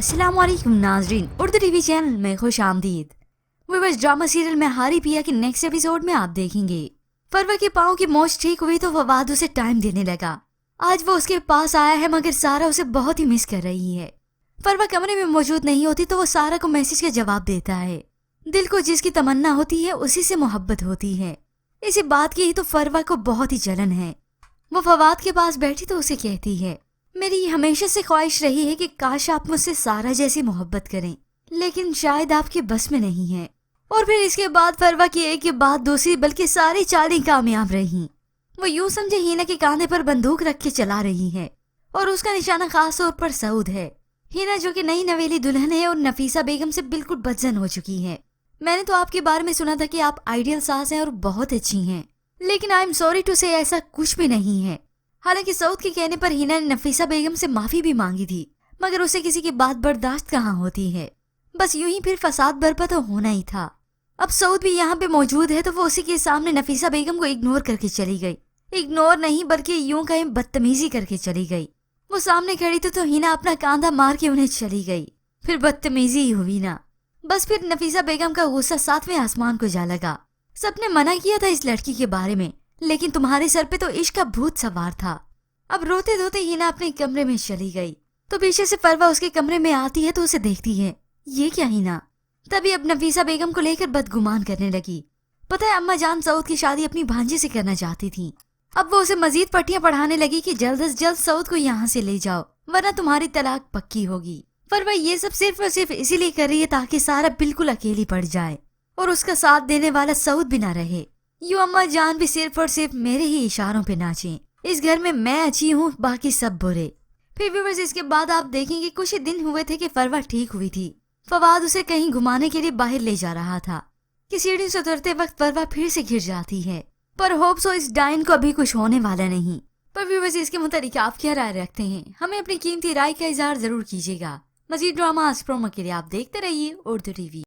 अस्सलाम वालेकुम नाजरीन, उर्दू टीवी चैनल में खुश आमदीद। व्यूअर्स, ड्रामा सीरियल में हारी पिया के नेक्स्ट एपिसोड में आप देखेंगे फरवा के पाँव की मोच ठीक हुई तो फवाद उसे टाइम देने लगा। आज वो उसके पास आया है मगर सारा उसे बहुत ही मिस कर रही है। फरवा कमरे में मौजूद नहीं होती तो वो सारा को मैसेज का जवाब देता है। दिल को जिसकी तमन्ना होती है उसी से मोहब्बत होती है। इसी बात की ही तो फरवा को बहुत ही जलन है। वो फवाद के पास बैठी तो उसे कहती है, मेरी हमेशा से ख्वाहिश रही है कि काश आप मुझसे सारा जैसी मोहब्बत करें, लेकिन शायद आपके बस में नहीं है। और फिर इसके बाद फरवा की एक के बाद दूसरी बल्कि सारी चालें कामयाब रही। वो यूं समझे हीना के कांधे पर बंदूक रख के चला रही है और उसका निशाना खास तौर पर सऊद है। हीना जो कि नई नवेली दुल्हन है और नफीसा बेगम से बिल्कुल बदजन हो चुकी है। मैंने तो आपके बारे में सुना था कि आप आइडियल सास हैं और बहुत अच्छी हैं, लेकिन आई एम सॉरी टू से ऐसा कुछ भी नहीं है। हालांकि सऊद के कहने पर हीना ने नफीसा बेगम से माफी भी मांगी थी, मगर उसे किसी की बात बर्दाश्त कहाँ होती है। बस यूं ही फिर फसाद बर्पा तो होना ही था। अब सऊद भी यहाँ पे मौजूद है तो वो उसी के सामने नफीसा बेगम को इग्नोर करके चली गई। इग्नोर नहीं बल्कि यूं कहीं बदतमीजी करके चली गई। वो सामने खड़ी थी तो हीना अपना कांधा मार के उन्हें चली गई। फिर बदतमीजी ही हुई ना। बस फिर नफीसा बेगम का गुस्सा 7वें आसमान को जा लगा। सबने मना किया था इस लड़की के बारे में, लेकिन तुम्हारे सर पे तो इश्क का भूत सवार था। अब रोते धोते हीना अपने कमरे में चली गई तो पीछे से फरवा उसके कमरे में आती है तो उसे देखती है। ये क्या हीना? तभी अब नफीसा बेगम को लेकर बदगुमान करने लगी। पता है अम्मा जान सऊद की शादी अपनी भांजी से करना चाहती थी। अब वो उसे मजीद पट्टियां पढ़ाने लगी कि जल्द से जल्द सऊद को यहाँ से ले जाओ वरना तुम्हारी तलाक पक्की होगी। फरवा ये सब सिर्फ और सिर्फ इसीलिए कर रही है ताकि सारा बिल्कुल अकेली पड़ जाए और उसका साथ देने वाला सऊद भी ना रहे। यूं अम्मा जान भी सिर्फ और सिर्फ मेरे ही इशारों पे नाचें। इस घर में मैं अच्छी हूँ, बाकी सब बुरे। फिर व्यूअर्स, इसके बाद आप देखेंगे कुछ ही दिन हुए थे कि फरवा ठीक हुई थी। फवाद उसे कहीं घुमाने के लिए बाहर ले जा रहा था कि सीढ़ी से उतरते वक्त फरवा फिर से गिर जाती है। पर होप सो इस डाइन को अभी कुछ होने वाला नहीं। पर व्यूअर्स, इसके मुताबिक आप क्या राय रखते हैं? हमें अपनी कीमती राय का इजहार जरूर कीजिएगा। मजीद ड्रामा प्रोमो के लिए आप देखते रहिए उर्दू टीवी।